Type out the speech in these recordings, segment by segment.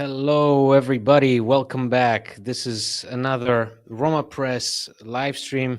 Hello, everybody. Welcome back. This is another Roma Press live stream.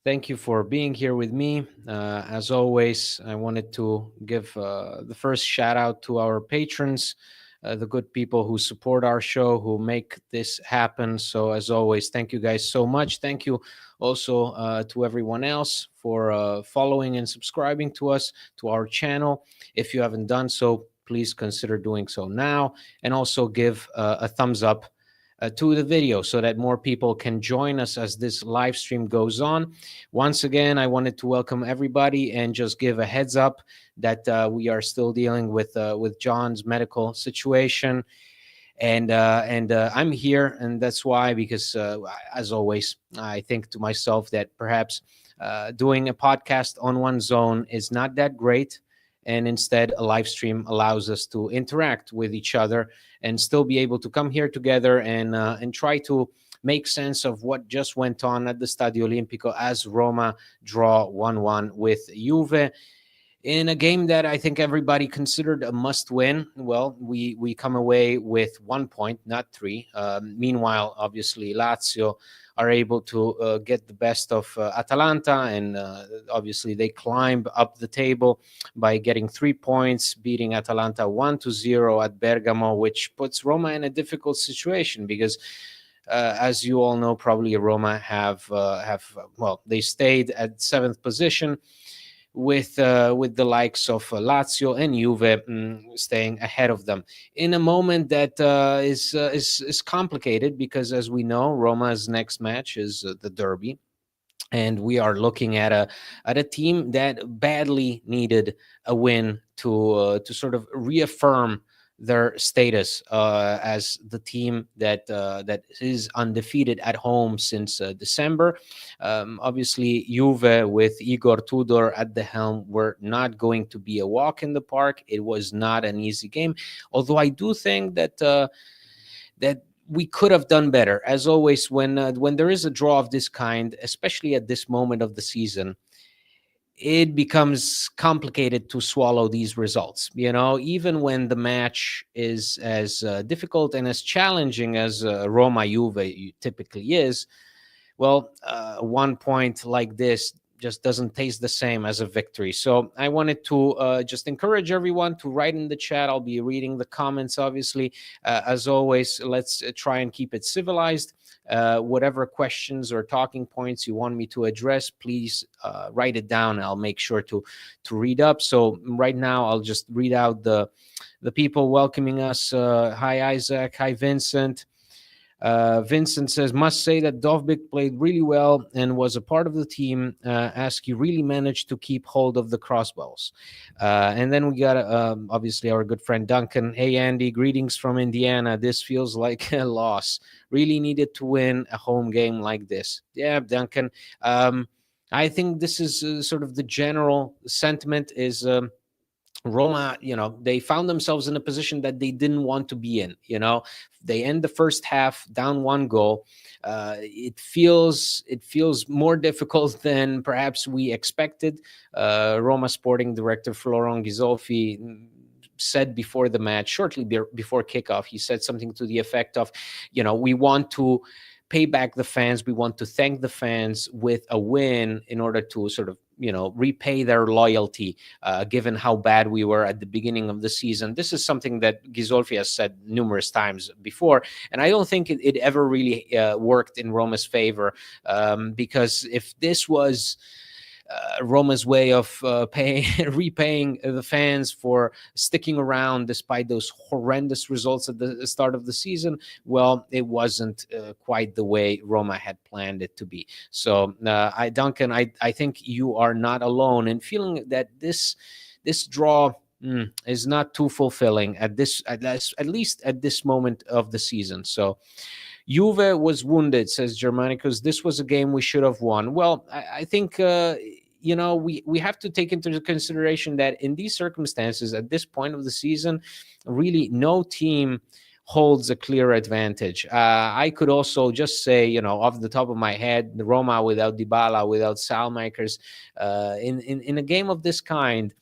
Thank you for being here with me. As always, I wanted to give the first shout out to our patrons, the good people who support our show, who make this happen. So, as always, thank you guys so much. Thank you also to everyone else for following and subscribing to us, to our channel. If you haven't done so, please consider doing so now, and also give a thumbs up to the video so that more people can join us as this live stream goes on. Once again, I wanted to welcome everybody and just give a heads up that we are still dealing with John's medical situation, and I'm here, and that's why, because as always, I think to myself that perhaps doing a podcast on one zone is not that great, and instead a live stream allows us to interact with each other and still be able to come here together and try to make sense of what just went on at the Stadio Olimpico as Roma draw 1-1 with Juve in a game that I think everybody considered a must-win. Well, we come away with 1 point, not three. Meanwhile, obviously, Lazio are able to get the best of Atalanta, and obviously they climb up the table by getting 3 points, beating Atalanta 1-0 at Bergamo, which puts Roma in a difficult situation because. As you all know, probably Roma have they stayed at seventh position, with the likes of Lazio and Juve staying ahead of them in a moment that is complicated because, as we know, Roma's next match is the Derby, and we are looking at a team that badly needed a win to sort of reaffirm their status as the team that is undefeated at home since December. Obviously, Juve with Igor Tudor at the helm were not going to be a walk in the park. It was not an easy game, although I do think that we could have done better. As always, when there is a draw of this kind, especially at this moment of the season, it becomes complicated to swallow these results. Even when the match is as difficult and as challenging as Roma Juve typically is, well, 1 point like this just doesn't taste the same as a victory. So I wanted to just encourage everyone to write in the chat. I'll be reading the comments, obviously. As always, let's try and keep it civilized. Whatever questions or talking points you want me to address, please write it down. I'll make sure to read up. So right now, I'll just read out the people welcoming us. Hi, Isaac. Hi, Vincent. Vincent says, must say that Dovbyk played really well and was a part of the team. He really managed to keep hold of the crossbows. And then we got, obviously, our good friend Duncan. Hey, Andy, greetings from Indiana. This feels like a loss. Really needed to win a home game like this. Yeah, Duncan. I think this is sort of the general sentiment is Roma, they found themselves in a position that they didn't want to be in. They end the first half down 1 goal. It feels more difficult than perhaps we expected. Roma sporting director Florent Ghisolfi said before the match, shortly before kickoff, he said something to the effect of, we want to pay back the fans. We want to thank the fans with a win in order to sort of, repay their loyalty, given how bad we were at the beginning of the season. This is something that Ghisolfi has said numerous times before, and I don't think it ever really worked in Roma's favor, because if this was Roma's way of repaying the fans for sticking around despite those horrendous results at the start of the season, well, it wasn't quite the way Roma had planned it to be. So, Duncan, I think you are not alone in feeling that this draw is not too fulfilling at least at this moment of the season. So. Juve was wounded, says Germanicus. This was a game we should have won. Well, I think we have to take into consideration that in these circumstances, at this point of the season, really no team holds a clear advantage. I could also just say, off the top of my head, the Roma without Dybala, without Salmakers, in a game of this kind,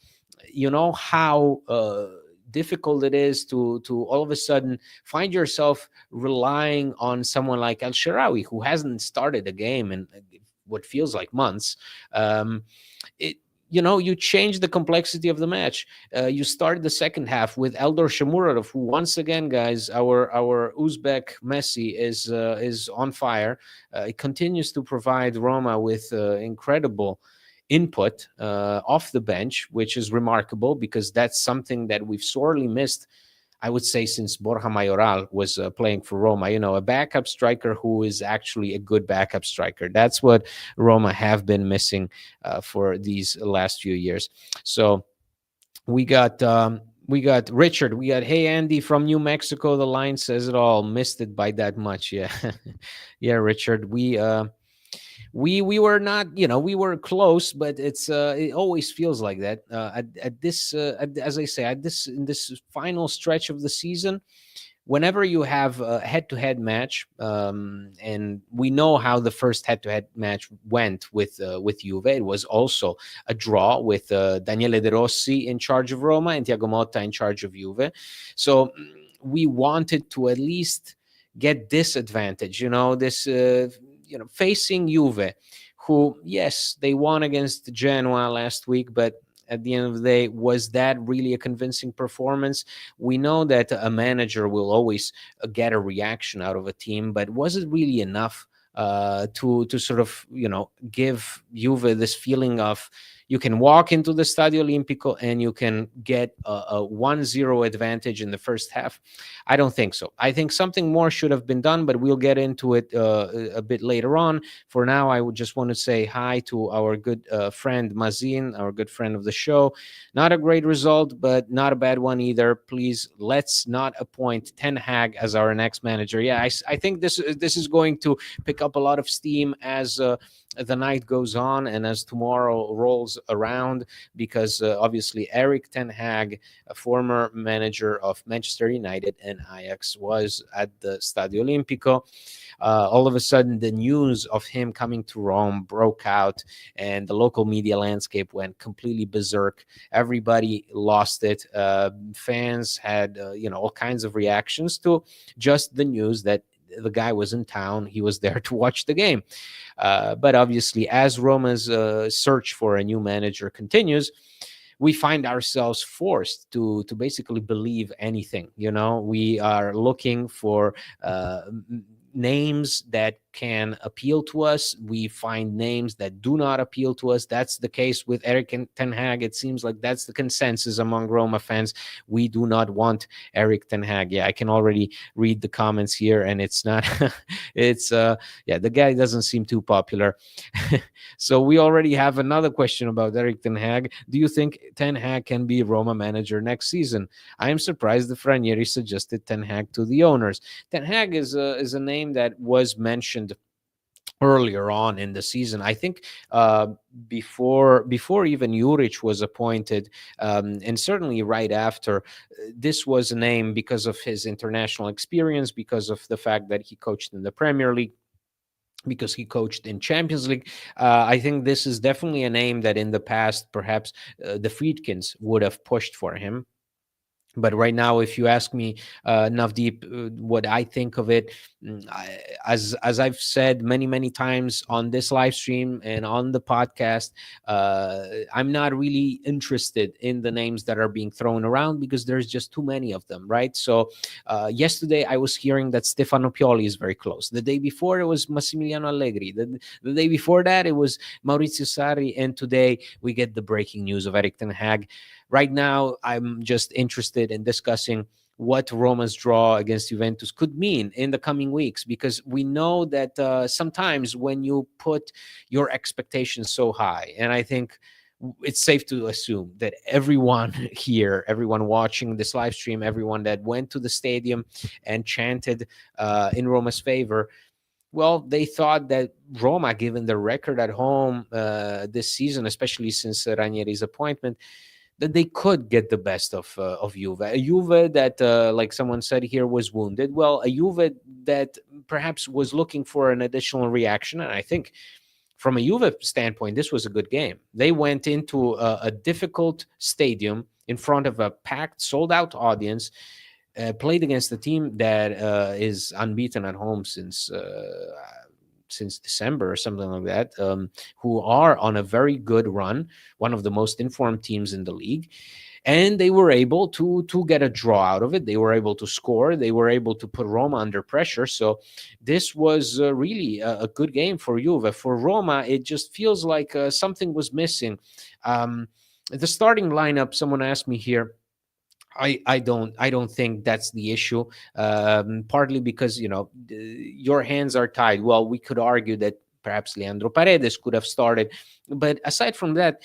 how difficult it is to all of a sudden find yourself relying on someone like El Sharawi, who hasn't started a game in what feels like months. It you change the complexity of the match. You start the second half with Eldor Shomurodov, who once again, guys, our Uzbek Messi is on fire. It continues to provide Roma with incredible input off the bench, which is remarkable because that's something that we've sorely missed, I would say, since Borja Mayoral was playing for Roma. A backup striker who is actually a good backup striker. That's what Roma have been missing for these last few years. So we got Richard. We got, hey Andy from New Mexico. The line says it all. Missed it by that much. Yeah, yeah, Richard. We were not, we were close, but it always feels like that at this as I say, at this in this final stretch of the season. Whenever you have a head-to-head match, and we know how the first head-to-head match went with Juve. It was also a draw with Daniele De Rossi in charge of Roma and Thiago Motta in charge of Juve. So we wanted to at least get this advantage, this facing Juve, who, yes, they won against Genoa last week, but at the end of the day, was that really a convincing performance? We know that a manager will always get a reaction out of a team, but was it really enough to sort of give Juve this feeling of you can walk into the Stadio Olimpico and you can get a 1-0 advantage in the first half? I don't think so. I think something more should have been done, but we'll get into it a bit later on. For now, I would just want to say hi to our good friend Mazin, our good friend of the show. Not a great result, but not a bad one either. Please, let's not appoint Ten Hag as our next manager. Yeah, I think this is going to pick up a lot of steam as the night goes on and as tomorrow rolls around, because obviously Eric Ten Hag, a former manager of Manchester United and Ajax, was at the Stadio Olimpico. All of a sudden, the news of him coming to Rome broke out, and the local media landscape went completely berserk. Everybody lost it. Fans had, all kinds of reactions to just the news that the guy was in town. He was there to watch the game. But obviously, as Roma's search for a new manager continues, we find ourselves forced to basically believe anything. We are looking for names that can appeal to us. We find names that do not appeal to us. That's the case with Eric Ten Hag. It seems like that's the consensus among Roma fans. We do not want Eric Ten Hag. Yeah, I can already read the comments here, and it's not. The guy doesn't seem too popular. So we already have another question about Eric Ten Hag. Do you think Ten Hag can be Roma manager next season? I am surprised that Ranieri suggested Ten Hag to the owners. Ten Hag is a name that was mentioned earlier on in the season. I think before even Juric was appointed, and certainly right after, this was a name because of his international experience, because of the fact that he coached in the Premier League, because he coached in Champions League. I think this is definitely a name that in the past, perhaps the Friedkins would have pushed for him. But right now, if you ask me, Navdeep, what I think of it, as I've said many times on this live stream and on the podcast, I'm not really interested in the names that are being thrown around because there's just too many of them, right? So yesterday I was hearing that Stefano Pioli is very close. The day before it was Massimiliano Allegri. The day before that it was Maurizio Sarri, and today we get the breaking news of Erik ten Hag. Right now, I'm just interested in discussing what Roma's draw against Juventus could mean in the coming weeks, because we know that sometimes when you put your expectations so high, and I think it's safe to assume that everyone here, everyone watching this live stream, everyone that went to the stadium and chanted in Roma's favor, well, they thought that Roma, given the record at home this season, especially since Ranieri's appointment, that they could get the best of Juve. A Juve that, like someone said here, was wounded. Well, a Juve that perhaps was looking for an additional reaction. And I think from a Juve standpoint, this was a good game. They went into a difficult stadium in front of a packed, sold out audience, played against a team that is unbeaten at home since December or something like that, who are on a very good run, one of the most informed teams in the league. And they were able to get a draw out of it. They were able to score. They were able to put Roma under pressure. So this was really a good game for Juve. For Roma, it just feels like something was missing. The starting lineup, someone asked me here, I don't think that's the issue. Partly because your hands are tied. Well, we could argue that perhaps Leandro Paredes could have started, but aside from that,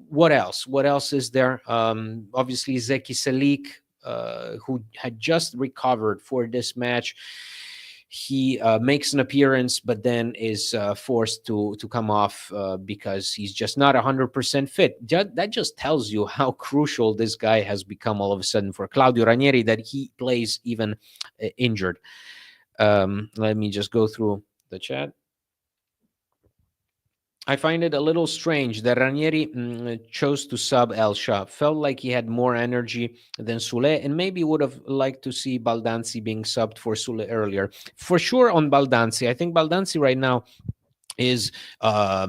what else? What else is there? Obviously, Zeki Salik, who had just recovered for this match. He makes an appearance, but then is forced to come off because he's just not 100% fit. That just tells you how crucial this guy has become all of a sudden for Claudio Ranieri, that he plays even injured. Let me just go through the chat. I find it a little strange that Ranieri chose to sub El Shah. Felt like he had more energy than Sule, and maybe would have liked to see Baldanzi being subbed for Sule earlier. For sure on Baldanzi. I think Baldanzi right now is I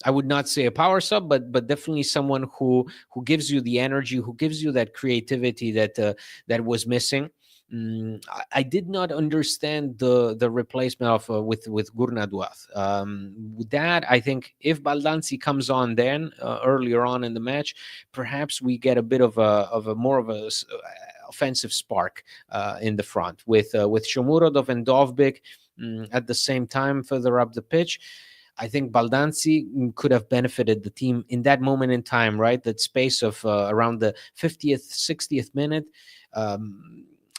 would not say a power sub, but definitely someone who gives you the energy, who gives you that creativity that was missing. I did not understand the replacement of with Gurna Duath. With that, I think if Baldanzi comes on then earlier on in the match, perhaps we get a bit of a more of a offensive spark in the front with Shomurodov and Dovbik at the same time further up the pitch. I think Baldanzi could have benefited the team in that moment in time, right? That space of around the 50th, 60th minute.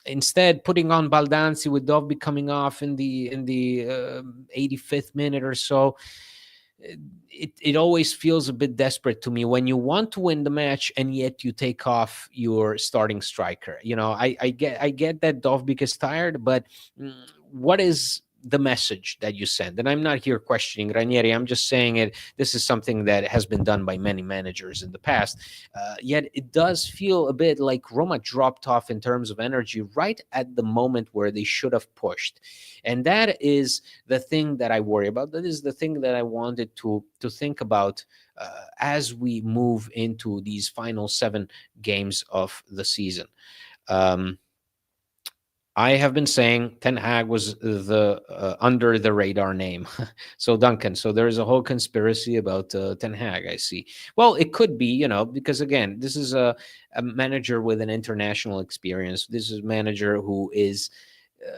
Instead, putting on Baldanzi with Dovby coming off in the 85th minute or so, it always feels a bit desperate to me when you want to win the match and yet you take off your starting striker. I get that Dovby is tired, but what is the message that you send? And I'm not here questioning Ranieri. I'm just saying it. This is something that has been done by many managers in the past. Yet it does feel a bit like Roma dropped off in terms of energy right at the moment where they should have pushed. And that is the thing that I worry about. That is the thing that I wanted to think about as we move into these final 7 games of the season. I have been saying Ten Hag was the under the radar name. So Duncan, so there is a whole conspiracy about Ten Hag, I see. Well, it could be, because again, this is a manager with an international experience. This is a manager who is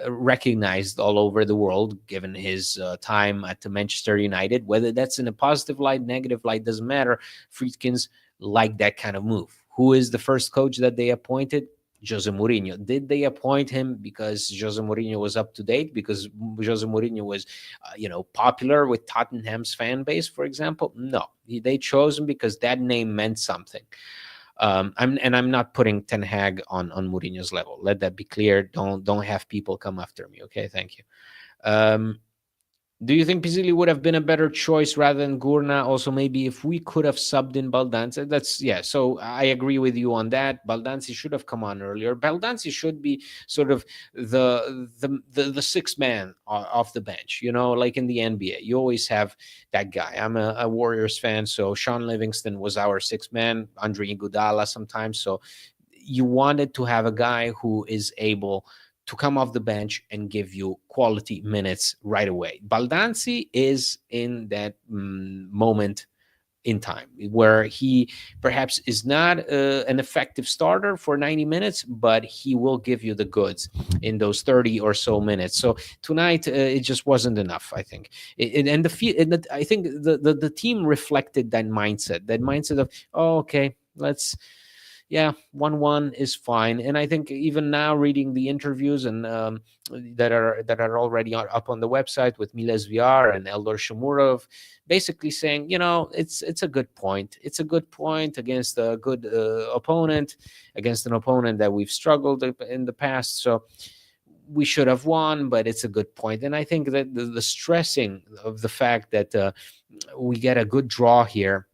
recognized all over the world, given his time at the Manchester United. Whether that's in a positive light, negative light, doesn't matter. Friedkins like that kind of move. Who is the first coach that they appointed? Jose Mourinho. Did they appoint him because Jose Mourinho was up to date? Because Jose Mourinho was, popular with Tottenham's fan base, for example? No, they chose him because that name meant something. I'm not putting Ten Hag on Mourinho's level. Let that be clear. Don't have people come after me. Okay, thank you. Do you think Pizzilli would have been a better choice rather than Gurna? Also, maybe if we could have subbed in Baldanzi, so I agree with you on that. Baldanzi should have come on earlier. Baldanzi should be sort of the sixth man off the bench, like in the NBA. You always have that guy. I'm a Warriors fan, so Sean Livingston was our sixth man, Andre Iguodala sometimes. So you wanted to have a guy who is able to come off the bench and give you quality minutes right away. Baldanzi is in that moment in time where he perhaps is not an effective starter for 90 minutes, but he will give you the goods in those 30 or so minutes. So tonight, it just wasn't enough, I think. I think the team reflected that mindset of, oh, okay, let's, 1-1 is fine. And I think even now reading the interviews and that are already up on the website with Miles VR and Eldor Shomurov, basically saying, it's a good point. It's a good point against a good opponent, against an opponent that we've struggled in the past. So we should have won, but it's a good point. And I think that the stressing of the fact that we get a good draw here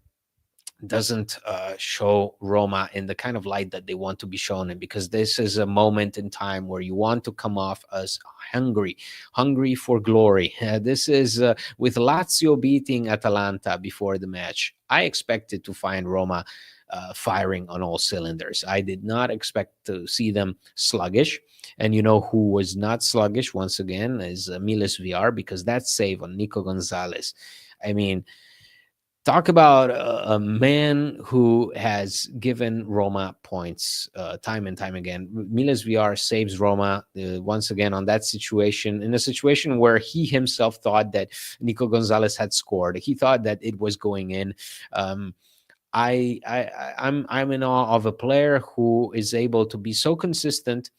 doesn't show Roma in the kind of light that they want to be shown in, because this is a moment in time where you want to come off as hungry for glory. This is with Lazio beating Atalanta before the match. I expected to find Roma firing on all cylinders. I did not expect to see them sluggish. And you know who was not sluggish once again is Miles VR, because that save on Nico Gonzalez. I mean, talk about a man who has given Roma points time and time again. Miles VR saves Roma once again on that situation, in a situation where he himself thought that Nico Gonzalez had scored. He thought that it was going in. Um, I'm in awe of a player who is able to be so consistent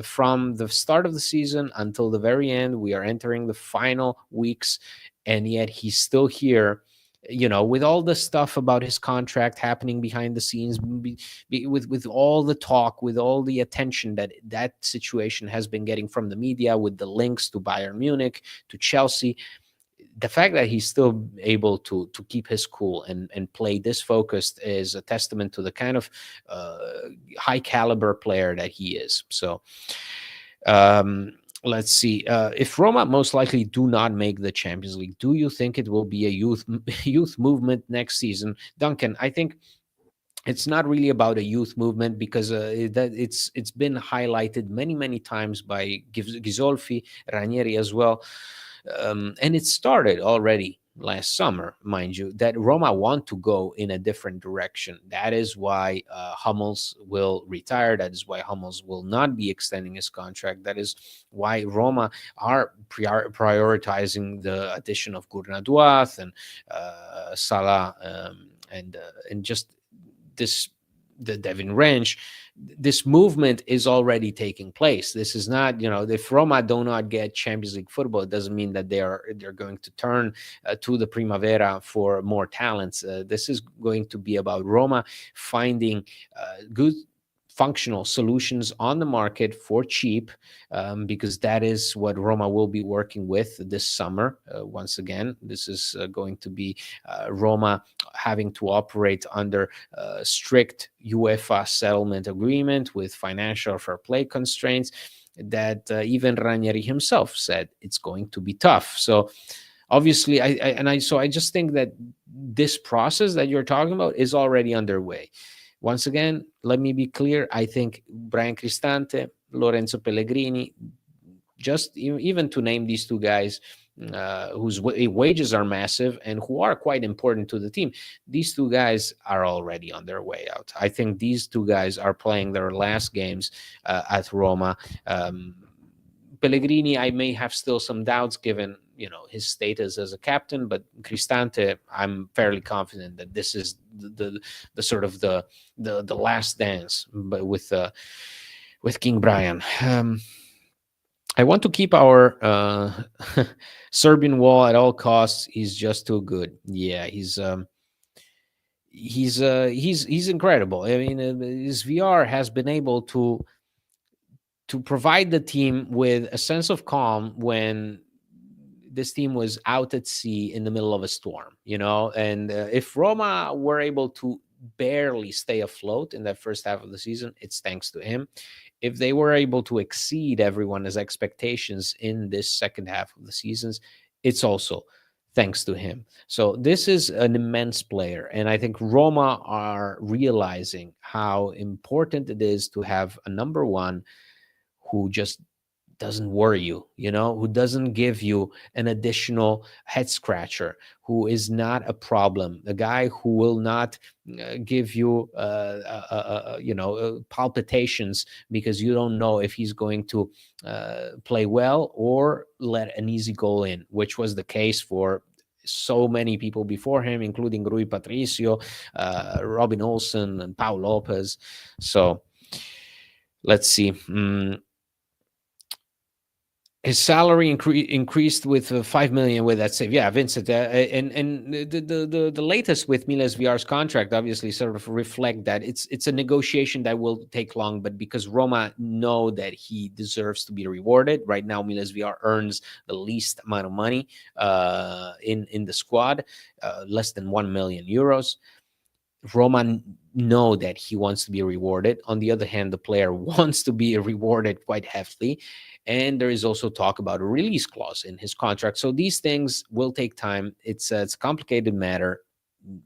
from the start of the season until the very end. We are entering the final weeks, and yet he's still here. You know, with all the stuff about his contract happening behind the scenes, with all the talk, with all the attention that that situation has been getting from the media, with the links to Bayern Munich, to Chelsea, the fact that he's still able to keep his cool and play this focused is a testament to the kind of uh, high caliber player that he is. So let's see. If Roma most likely do not make the Champions League, do you think it will be a youth movement next season? Duncan, I think it's not really about a youth movement, because it's been highlighted many times by Ghisolfi, Ranieri as well, and it started already last summer, mind you, that Roma want to go in a different direction. That is why Hummels will retire. That is why Hummels will not be extending his contract. That is why Roma are prioritizing the addition of Gurnaduath and Salah, and just this the Devin Ranch. This movement is already taking place. This is not, you know, if Roma do not get Champions League football, it doesn't mean that they're going to turn to the Primavera for more talents. This is going to be about Roma finding good functional solutions on the market for cheap, because that is what Roma will be working with this summer. Once again, this is going to be Roma having to operate under strict UEFA settlement agreement with financial fair play constraints that even Ranieri himself said it's going to be tough. So obviously, I just think that this process that you're talking about is already underway. Once again, let me be clear. I think Brian Cristante, Lorenzo Pellegrini, just even to name these two guys whose wages are massive and who are quite important to the team, these two guys are already on their way out. I think these two guys are playing their last games at Roma. Pellegrini, I may have still some doubts given, you know, his status as a captain, but Cristante, I'm fairly confident that this is the sort of the last dance, but with King Brian. I want to keep our Serbian wall at all costs. He's just too good. Yeah, he's incredible. I mean, his VR has been able to provide the team with a sense of calm when this team was out at sea in the middle of a storm, you know. And if Roma were able to barely stay afloat in that first half of the season, it's thanks to him. If they were able to exceed everyone's expectations in this second half of the seasons, it's also thanks to him. So this is an immense player, and I think Roma are realizing how important it is to have a number one who just doesn't worry you, you know, who doesn't give you an additional head scratcher, who is not a problem, a guy who will not give you, palpitations because you don't know if he's going to play well or let an easy goal in, which was the case for so many people before him, including Rui Patricio, Robin Olsen, and Paul Lopez. So let's see. His salary increased with 5 million with that save. Yeah, Vincent, and the latest with Miles VR's contract obviously sort of reflect that it's a negotiation that will take long, but because Roma know that he deserves to be rewarded right now, Miles VR earns the least amount of money in the squad, less than 1 million euros. Roma know that he wants to be rewarded. On the other hand, the player wants to be rewarded quite heavily, and there is also talk about a release clause in his contract. So these things will take time. It's a complicated matter.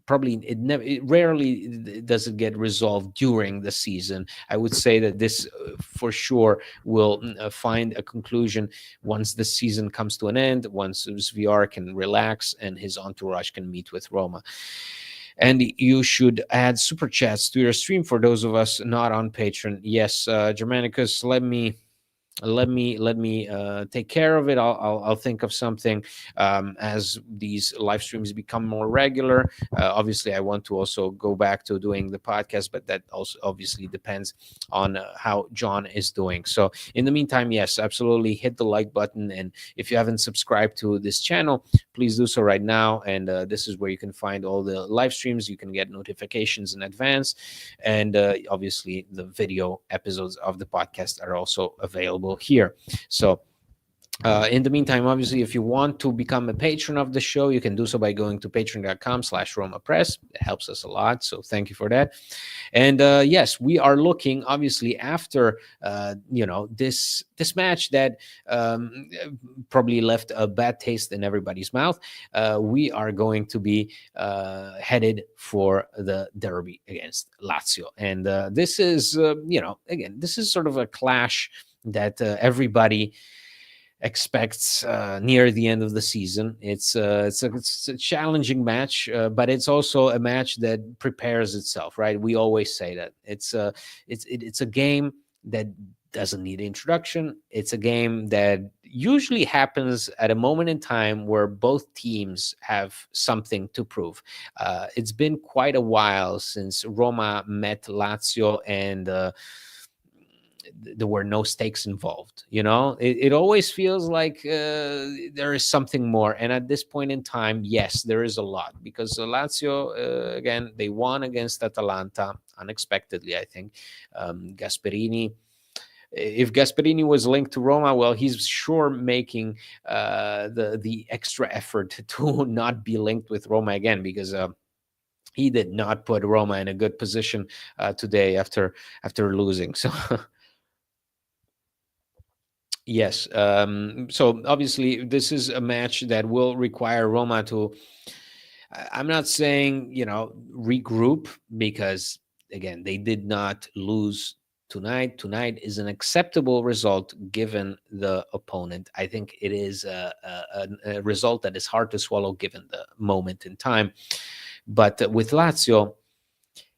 Probably it rarely does it get resolved during the season. I would say that this for sure will find a conclusion once the season comes to an end, once VR can relax and his entourage can meet with Roma. And you should add super chats to your stream for those of us not on Patreon. Yes, Germanicus, let me take care of it. I'll think of something as these live streams become more regular. Obviously, I want to also go back to doing the podcast, but that also obviously depends on how John is doing. So in the meantime, yes, absolutely hit the like button, and if you haven't subscribed to this channel, please do so right now. And this is where you can find all the live streams. You can get notifications in advance, and obviously the video episodes of the podcast are also available here. So in the meantime, obviously, if you want to become a patron of the show, you can do so by going to patreon.com/Roma Press. It helps us a lot. So thank you for that. And yes, we are looking, obviously, after this match that probably left a bad taste in everybody's mouth. We are going to be headed for the derby against Lazio, and this is again, this is sort of a clash that everybody expects near the end of the season. It's a challenging match, but it's also a match that prepares itself, right? We always say that it's a game that doesn't need introduction. It's a game that usually happens at a moment in time where both teams have something to prove. It's been quite a while since Roma met Lazio, and there were no stakes involved. It always feels like there is something more, and at this point in time, yes, there is a lot, because Lazio, again, they won against Atalanta unexpectedly, I think. Gasperini, if Gasperini was linked to Roma, well, he's sure making the extra effort to not be linked with Roma again, because he did not put Roma in a good position today after losing. So yes. So obviously, this is a match that will require Roma to. I'm not saying regroup, because again, they did not lose tonight. Tonight is an acceptable result given the opponent. I think it is a result that is hard to swallow given the moment in time. But with Lazio,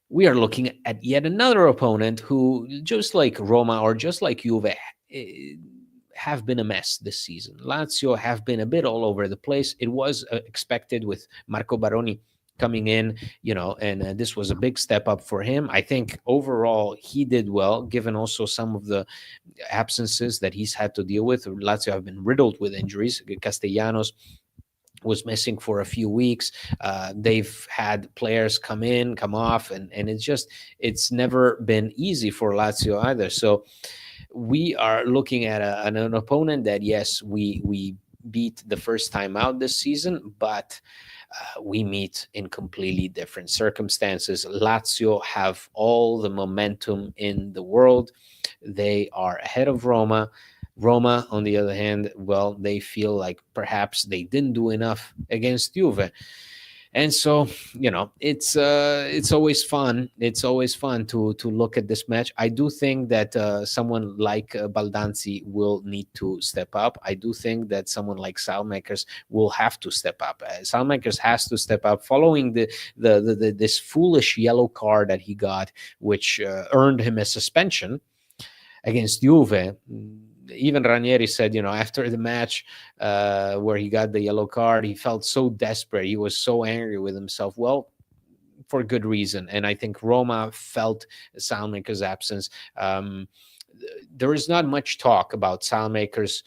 we are looking at yet another opponent who, just like Roma or just like Juve, have been a mess this season. Lazio have been a bit all over the place. It was expected with Marco Baroni coming in, and this was a big step up for him. I think overall he did well, given also some of the absences that he's had to deal with. Lazio have been riddled with injuries. Castellanos was missing for a few weeks. They've had players come in, come off, and it's never been easy for Lazio either. So we are looking at an opponent that, yes, we beat the first time out this season, but we meet in completely different circumstances. Lazio have all the momentum in the world. They are ahead of Roma. Roma, on the other hand, well, they feel like perhaps they didn't do enough against Juve. And so, it's always fun. It's always fun to look at this match. I do think that someone like Baldanzi will need to step up. I do think that someone like Salmakers will have to step up. Salmakers has to step up following this foolish yellow card that he got, which earned him a suspension against Juve. Even Ranieri said, after the match where he got the yellow card, he felt so desperate. He was so angry with himself. Well, for good reason. And I think Roma felt Salmaker's absence. There is not much talk about Salmakers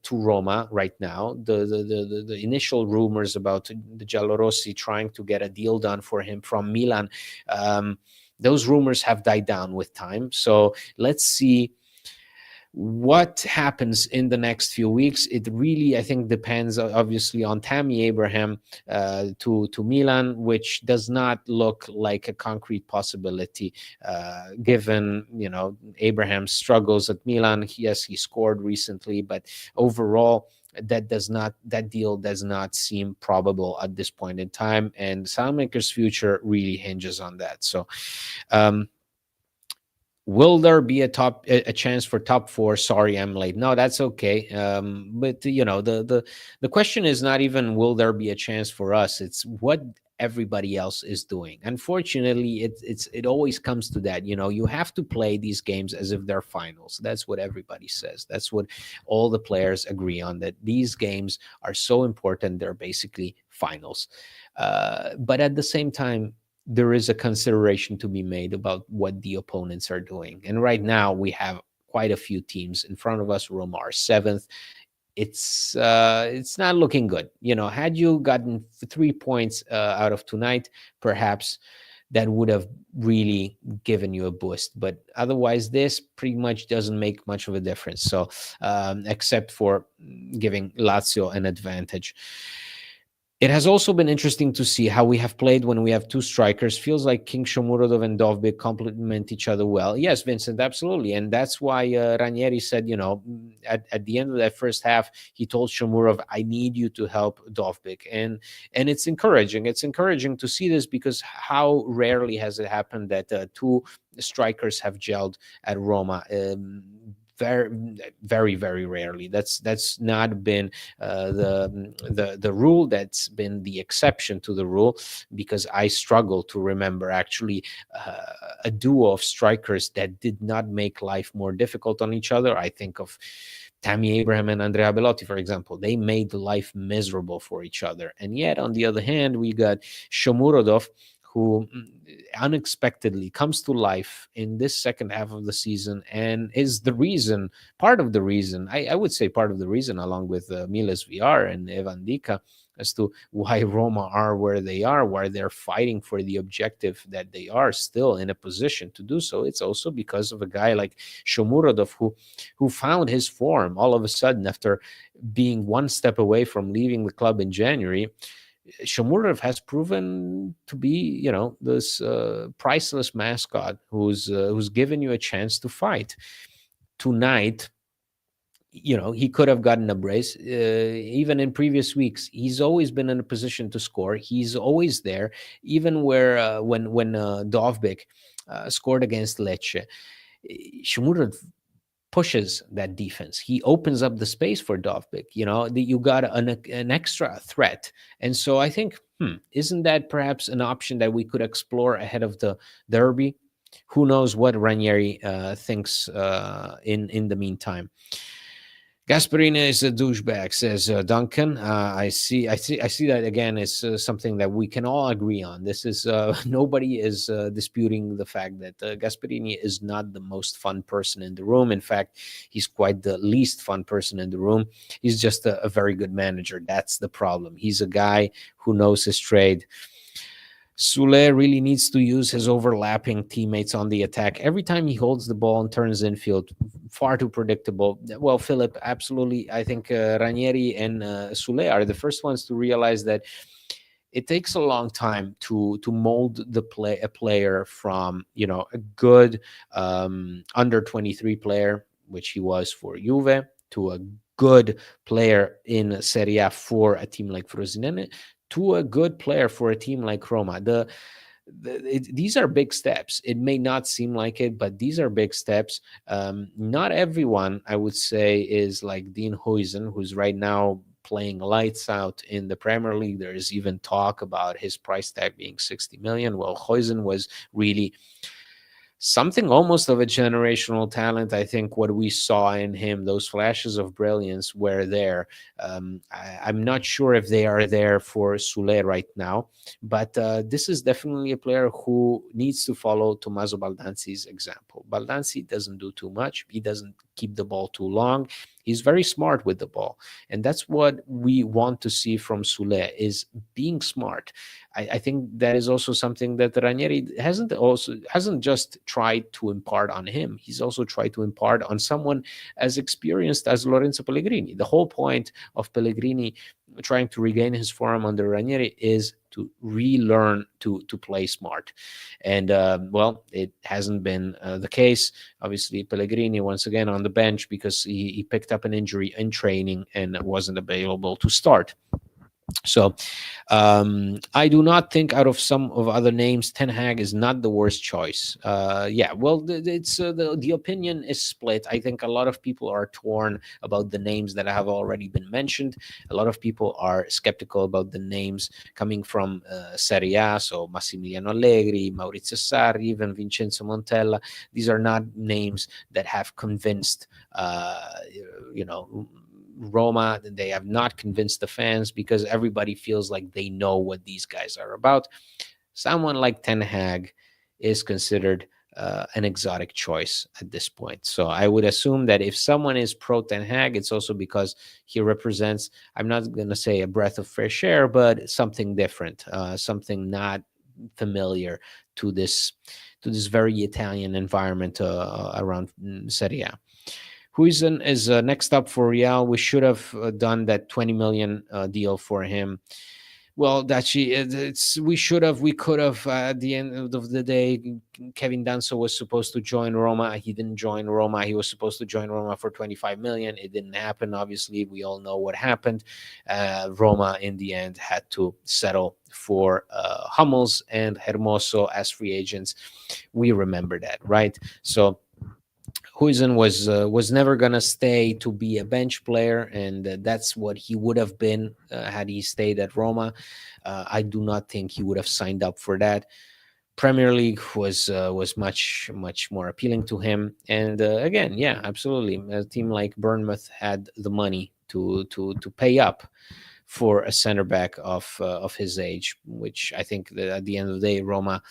to Roma right now. The initial rumors about the Giallorossi trying to get a deal done for him from Milan, those rumors have died down with time. So let's see What happens in the next few weeks, it really, I think, depends obviously on Tammy Abraham to Milan, which does not look like a concrete possibility, given, Abraham's struggles at Milan. Yes, he scored recently, but overall, that deal does not seem probable at this point in time, and Salmaker's future really hinges on that. So um will there be a chance for top four? Sorry, I'm late. No, that's okay. But the question is not even will there be a chance for us. It's what everybody else is doing. Unfortunately, it always comes to that. You have to play these games as if they're finals. That's what everybody says. That's what all the players agree on. That these games are so important. They're basically finals. But at the same time, there is a consideration to be made about what the opponents are doing. And right now we have quite a few teams in front of us. Roma are seventh. It's not looking good. Had you gotten 3 points out of tonight, perhaps that would have really given you a boost. But otherwise, this pretty much doesn't make much of a difference. So, except for giving Lazio an advantage. It has also been interesting to see how we have played when we have two strikers. Feels like King Shomurodov and Dovbyk complement each other well. Yes, Vincent, absolutely. And that's why Ranieri said, at the end of that first half, he told Shomurov, I need you to help Dovbyk. And it's encouraging. It's encouraging to see this, because how rarely has it happened that two strikers have gelled at Roma? Very, very, very rarely. That's not been the rule. That's been the exception to the rule, because I struggle to remember actually a duo of strikers that did not make life more difficult on each other. I think of Tammy Abraham and Andrea Belotti, for example. They made life miserable for each other. And yet, on the other hand, we got Shomurodov, who unexpectedly comes to life in this second half of the season, and is part of the reason, I would say part of the reason, along with Miles VR and Evan Dika, as to why Roma are where they are, why they're fighting for the objective that they are still in a position to do so. It's also because of a guy like Shomurodov, who found his form all of a sudden after being one step away from leaving the club in January. Shomurodov has proven to be, this priceless mascot who's given you a chance to fight. Tonight, he could have gotten a brace. Even in previous weeks, he's always been in a position to score. He's always there, even where when Dovbyk scored against Lecce. Shomurodov pushes that defense. He opens up the space for Dovbyk. You got an extra threat. And so I think, isn't that perhaps an option that we could explore ahead of the derby? Who knows what Ranieri thinks in the meantime. Gasparini is a douchebag, says Duncan. I see that again. It's something that we can all agree on. This is nobody is disputing the fact that Gasparini is not the most fun person in the room. In fact, he's quite the least fun person in the room. He's just a very good manager. That's the problem. He's a guy who knows his trade. Sule really needs to use his overlapping teammates on the attack. Every time he holds the ball and turns infield, far too predictable. Well, Philip, absolutely. I think Ranieri and Sule are the first ones to realize that it takes a long time to mold a player from a good under 23 player, which he was for Juve, to a good player in Serie A for a team like Frosinone, to a good player for a team like Roma. These are big steps. It may not seem like it, but these are big steps. Not everyone, I would say, is like Dean Huijsen, who's right now playing lights out in the Premier League. There is even talk about his price tag being 60 million. Well, Huijsen was really something almost of a generational talent. I think what we saw in him, those flashes of brilliance, were there. I'm not sure if they are there for Sule right now, but this is definitely a player who needs to follow Tommaso Baldanzi's example. Baldanzi doesn't do too much. He doesn't keep the ball too long. He's very smart with the ball. And that's what we want to see from Sule, is being smart. I think that is also something that Ranieri hasn't just tried to impart on him. He's also tried to impart on someone as experienced as Lorenzo Pellegrini. The whole point of Pellegrini trying to regain his form under Ranieri is to relearn to play smart, and well, it hasn't been the case. Obviously, Pellegrini once again on the bench because he picked up an injury in training and wasn't available to start. So I do not think out of some of other names, Ten Hag is not the worst choice. Yeah, well, it's the opinion is split. I think a lot of people are torn about the names that have already been mentioned. A lot of people are skeptical about the names coming from Serie A, so Massimiliano Allegri, Maurizio Sarri, even Vincenzo Montella. These are not names that have convinced, you know, Roma. They have not convinced the fans because everybody feels like they know what these guys are about. Someone like Ten Hag is considered an exotic choice at this point. So I would assume that if someone is pro Ten Hag, it's also because he represents, I'm not going to say a breath of fresh air, but something different, something not familiar to this very Italian environment around Serie A. Huijsen is next up for Real. We should have done that 20 million deal for him. Well, we could have. At the end of the day, Kevin Danso was supposed to join Roma. He didn't join Roma. He was supposed to join Roma for 25 million. It didn't happen. Obviously, we all know what happened. Roma, in the end, had to settle for Hummels and Hermoso as free agents. We remember that, right? So Huijsen was never gonna stay to be a bench player, and that's what he would have been had he stayed at Roma. I do not think he would have signed up for that. Premier League was much more appealing to him, and again, yeah, absolutely, a team like Bournemouth had the money to pay up for a center back of his age, which I think that at the end of the day, Roma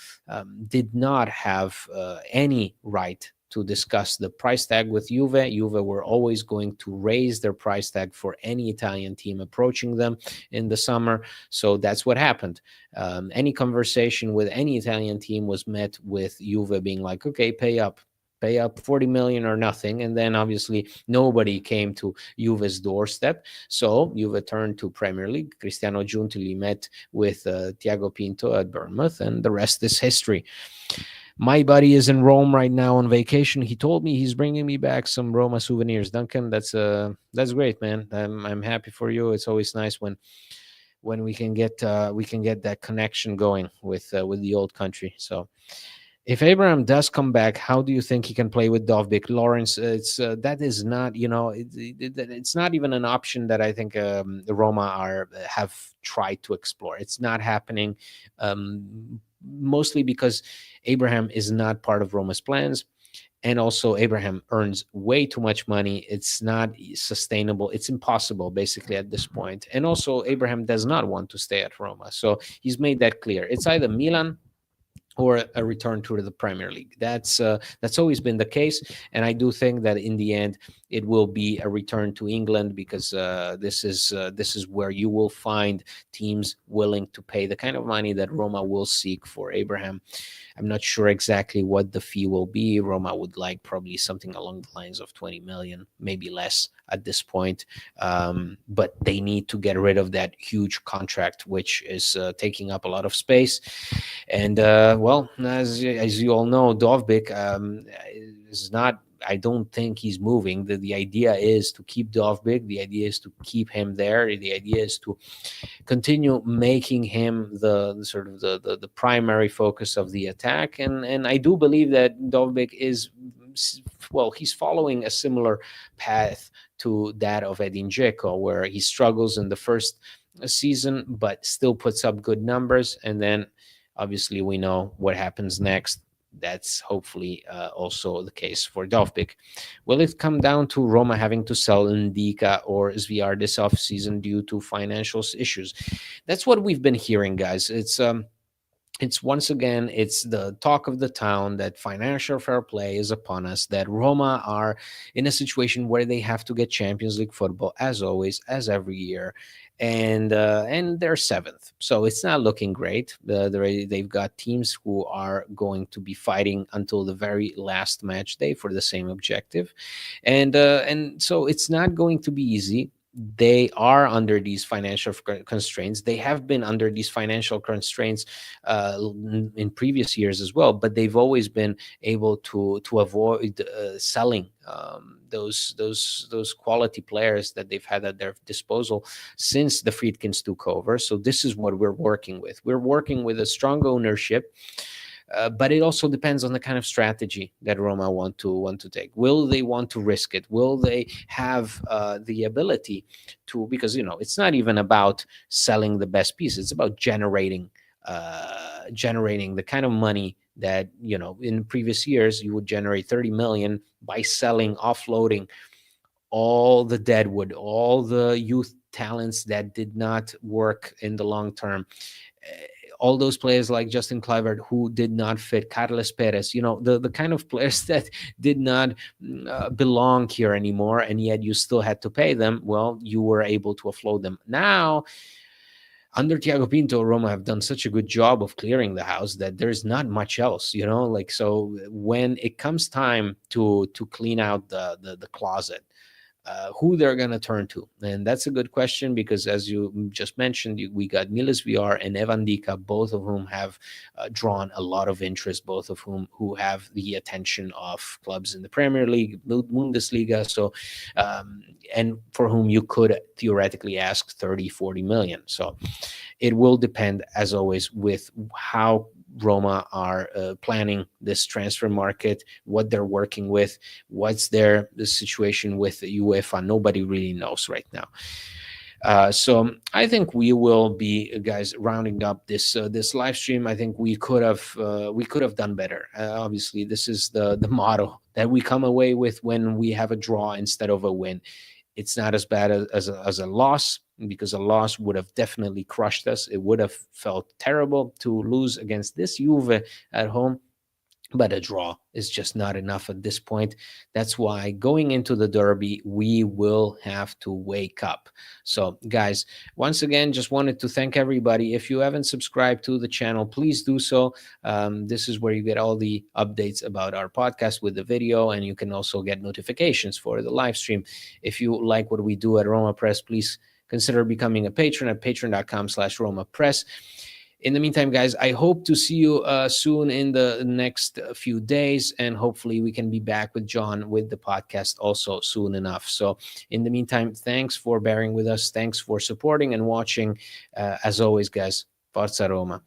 did not have any right to discuss the price tag with Juve. Juve were always going to raise their price tag for any Italian team approaching them in the summer. So that's what happened. Any conversation with any Italian team was met with Juve being like, okay, pay up 40 million or nothing. And then obviously nobody came to Juve's doorstep. So Juve turned to Premier League. Cristiano Giuntoli met with Thiago Pinto at Bournemouth, and the rest is history. My buddy is in Rome right now on vacation. He told me he's bringing me back some Roma souvenirs. Duncan, that's great, man. I'm happy for you. It's always nice when we can get that connection going with the old country. So if Abraham does come back, how do you think he can play with Dovbyk? Lawrence, it's that is not, it's not even an option that I think the Roma have tried to explore. It's not happening, mostly because Abraham is not part of Roma's plans. And also, Abraham earns way too much money. It's not sustainable. It's impossible, basically, at this point. And also, Abraham does not want to stay at Roma. So he's made that clear. It's either Milan or a return to the Premier League. That's always been the case, and I do think that in the end it will be a return to England, because this is where you will find teams willing to pay the kind of money that Roma will seek for Abraham. I'm not sure exactly what the fee will be. Roma would like probably something along the lines of 20 million, maybe less at this point. But they need to get rid of that huge contract, which is taking up a lot of space. And well, as you all know, Dovbyk is not. I don't think he's moving. The idea is to keep Dovbyk. The idea is to keep him there. The idea is to continue making him the sort of the primary focus of the attack. And I do believe that Dovbyk is, well, he's following a similar path to that of Edin Dzeko, where he struggles in the first season but still puts up good numbers, and then obviously we know what happens next. That's hopefully also the case for Dovbyk. Will it come down to Roma having to sell Ndika or Sviar this offseason due to financial issues? That's what we've been hearing, guys. It's it's once again, it's the talk of the town that financial fair play is upon us, that Roma are in a situation where they have to get Champions League football, as always, as every year. And they're seventh, so it's not looking great. They've got teams who are going to be fighting until the very last match day for the same objective, and so it's not going to be easy. They are under these financial constraints. They have been under these financial constraints in previous years as well, but they've always been able to avoid selling those quality players that they've had at their disposal since the Friedkins took over. So this is what we're working with. We're working with a strong ownership, but it also depends on the kind of strategy that Roma want to take. Will they want to risk it? Will they have the ability to? Because it's not even about selling the best piece; it's about generating the kind of money that in previous years you would generate 30 million by selling, offloading all the deadwood, all the youth talents that did not work in the long term, all those players like Justin Kluivert who did not fit, Carles Perez, the kind of players that did not belong here anymore, and yet you still had to pay them. Well, you were able to offload them. Now, under Thiago Pinto, Roma have done such a good job of clearing the house that there's not much else, like, so when it comes time to clean out the closet, who they're going to turn to. And that's a good question, because as you just mentioned, we got Miles VR and Evan Dika, both of whom have drawn a lot of interest, both of who have the attention of clubs in the Premier League, Bundesliga. So, and for whom you could theoretically ask 30-40 million. So it will depend, as always, with how Roma are planning this transfer market, what they're working with, what's the situation with the UEFA. Nobody really knows right now. So I think we will be, guys, rounding up this live stream. I think we could have done better. Obviously, this is the motto that we come away with when we have a draw instead of a win. It's not as bad as a loss, because a loss would have definitely crushed us. It would have felt terrible to lose against this Juve at home. But a draw is just not enough at this point. That's why going into the derby, we will have to wake up. So, guys, once again, just wanted to thank everybody. If you haven't subscribed to the channel, please do so. This is where you get all the updates about our podcast with the video, and you can also get notifications for the live stream. If you like what we do at Roma Press, please consider becoming a patron at patreon.com/Roma Press. In the meantime, guys, I hope to see you soon in the next few days, and hopefully we can be back with John with the podcast also soon enough. So in the meantime, thanks for bearing with us. Thanks for supporting and watching. As always, guys, Forza Roma.